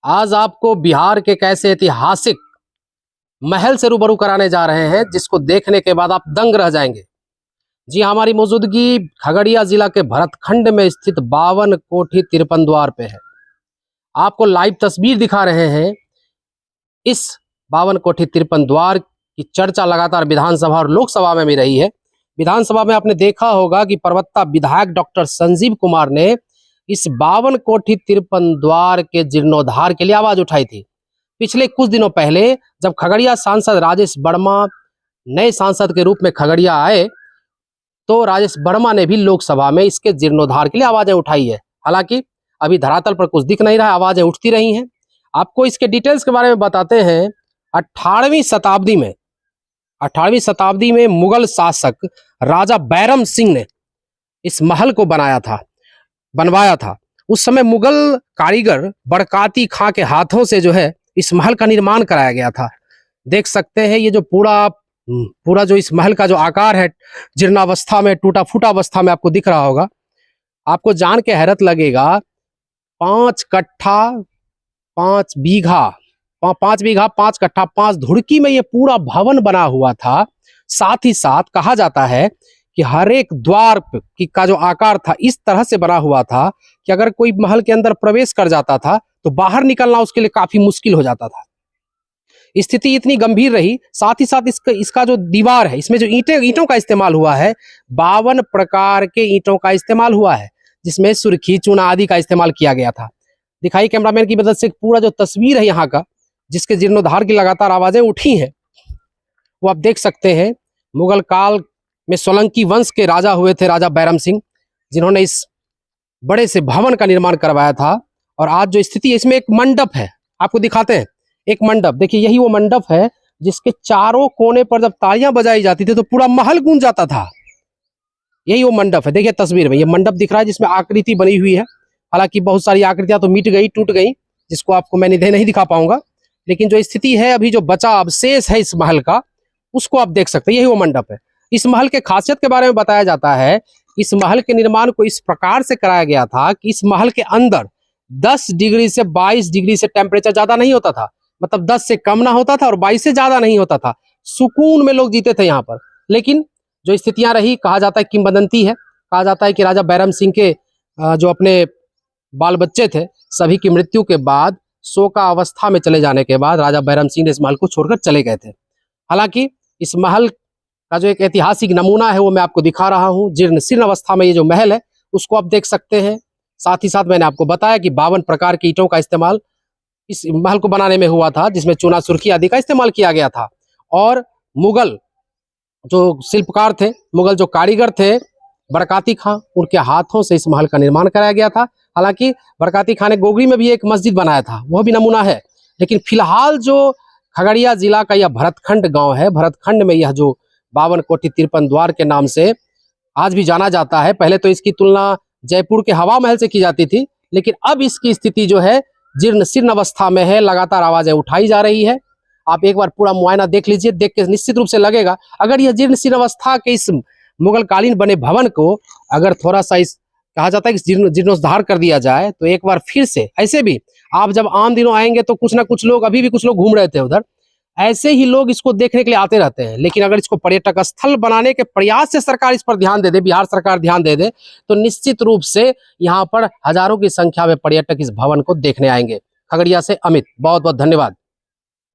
आज आपको बिहार के कैसे ऐतिहासिक महल से रूबरू कराने जा रहे हैं जिसको देखने के बाद आप दंग रह जाएंगे। जी हाँ, हमारी मौजूदगी खगड़िया जिला के भरतखंड में स्थित 52 कोठी तिरपन द्वार पे है। आपको लाइव तस्वीर दिखा रहे हैं। इस 52 कोठी तिरपन द्वार की चर्चा लगातार विधानसभा और लोकसभा में भी रही है। विधानसभा में आपने देखा होगा कि पर्वता विधायक डॉक्टर संजीव कुमार ने इस 52 कोठी तिरपन द्वार के जीर्णोद्धार के लिए आवाज उठाई थी। पिछले कुछ दिनों पहले जब खगड़िया सांसद राजेश वर्मा नए सांसद के रूप में खगड़िया आए तो राजेश वर्मा ने भी लोकसभा में इसके जीर्णोद्धार के लिए आवाजें उठाई है। हालांकि अभी धरातल पर कुछ दिख नहीं रहा है, आवाजें उठती रही हैं। आपको इसके डिटेल्स के बारे में बताते हैं। 18वीं शताब्दी में मुगल शासक राजा बैरम सिंह ने इस महल को बनवाया था। उस समय मुगल कारीगर बरकाती खां के हाथों से जो है इस महल का निर्माण कराया गया था। देख सकते हैं ये जो पूरा जो इस महल का जो आकार है जीर्णावस्था में, टूटा फूटा अवस्था में आपको दिख रहा होगा। आपको जान के हैरत लगेगा 5 कट्ठा 5 बीघा 5 कट्ठा 5 धुड़की में ये पूरा भवन बना हुआ था। साथ ही साथ कहा जाता है कि हर एक द्वार का जो आकार था इस तरह से बना हुआ था कि अगर कोई महल के अंदर प्रवेश कर जाता था तो बाहर निकलना उसके लिए काफी मुश्किल हो जाता था। स्थिति इतनी गंभीर रही। साथ ही साथ इसका जो दीवार है, इसमें जो ईंटों का इस्तेमाल हुआ है, 52 प्रकार के ईंटों का इस्तेमाल हुआ है, जिसमें सुर्खी, चूना आदि का इस्तेमाल किया गया था। दिखाई कैमरामैन की मदद से पूरा जो तस्वीर है यहाँ का, जिसके जीर्णोद्धार की लगातार आवाजें उठी हैं, वो आप देख सकते हैं। मुगल काल में सोलंकी वंश के राजा हुए थे राजा बैरम सिंह, जिन्होंने इस बड़े से भवन का निर्माण करवाया था। और आज जो स्थिति है, इसमें एक मंडप है, आपको दिखाते हैं। एक मंडप देखिए, यही वो मंडप है जिसके चारों कोने पर जब तालियां बजाई जाती थी तो पूरा महल गूंज जाता था। यही वो मंडप है। देखिए तस्वीर में ये मंडप दिख रहा है जिसमें आकृति बनी हुई है। हालांकि बहुत सारी आकृतियां तो मिट गई, टूट गई, जिसको आपको मैं नहीं दिखा पाऊंगा। लेकिन जो स्थिति है अभी, जो बचा अवशेष है इस महल का, उसको आप देख सकते हैं। यही वो मंडप है। इस महल के खासियत के बारे में बताया जाता है। इस महल के निर्माण को इस प्रकार से कराया गया था कि इस महल के अंदर 10 डिग्री से 22 डिग्री से टेम्परेचर ज्यादा नहीं होता था। मतलब 10 से कम ना होता था और 22 से ज्यादा नहीं होता था। सुकून में लोग जीते थे यहाँ पर। लेकिन जो स्थितियां रही, कहा जाता है, किंवदंती है, कहा जाता है कि राजा बैरम सिंह के जो अपने बाल बच्चे थे, सभी की मृत्यु के बाद, शोका अवस्था में चले जाने के बाद राजा बैरम सिंह ने इस महल को छोड़कर चले गए थे। हालांकि इस महल का जो एक ऐतिहासिक नमूना है वो मैं आपको दिखा रहा हूँ। जीर्ण शीर्ण अवस्था में ये जो महल है उसको आप देख सकते हैं। साथ ही साथ मैंने आपको बताया कि 52 प्रकार की ईंटों का इस्तेमाल इस महल को बनाने में हुआ था, जिसमें चूना, सुर्खी आदि का इस्तेमाल किया गया था। और मुगल जो शिल्पकार थे, मुगल जो कारीगर थे बरकाती खां, उनके हाथों से इस महल का निर्माण कराया गया था। हालांकि बरकाती खां ने गोगरी में भी एक मस्जिद बनाया था, वह भी नमूना है। लेकिन फिलहाल जो खगड़िया जिला का यह भरतखंड गांव है, भरतखंड में यह जो 52 कोठी तिरपन द्वार के नाम से आज भी जाना जाता है। पहले तो इसकी तुलना जयपुर के हवा महल से की जाती थी, लेकिन अब इसकी स्थिति जो है जीर्ण शीर्ण अवस्था में है। लगातार आवाजें उठाई जा रही है। आप एक बार पूरा मुआयना देख लीजिए, देख के निश्चित रूप से लगेगा, अगर यह जीर्ण शीर्ण अवस्था के इस मुगल कालीन बने भवन को अगर थोड़ा सा कहा जाता है कि जीर्णोद्धार कर दिया जाए तो एक बार फिर से, ऐसे भी आप जब आम दिनों आएंगे तो कुछ ना कुछ लोग, अभी भी कुछ लोग घूम रहे थे उधर, ऐसे ही लोग इसको देखने के लिए आते रहते हैं। लेकिन अगर इसको पर्यटक स्थल बनाने के प्रयास से सरकार इस पर ध्यान दे दे, बिहार सरकार ध्यान दे दे, तो निश्चित रूप से यहाँ पर हजारों की संख्या में पर्यटक इस भवन को देखने आएंगे। खगड़िया से अमित, बहुत बहुत धन्यवाद।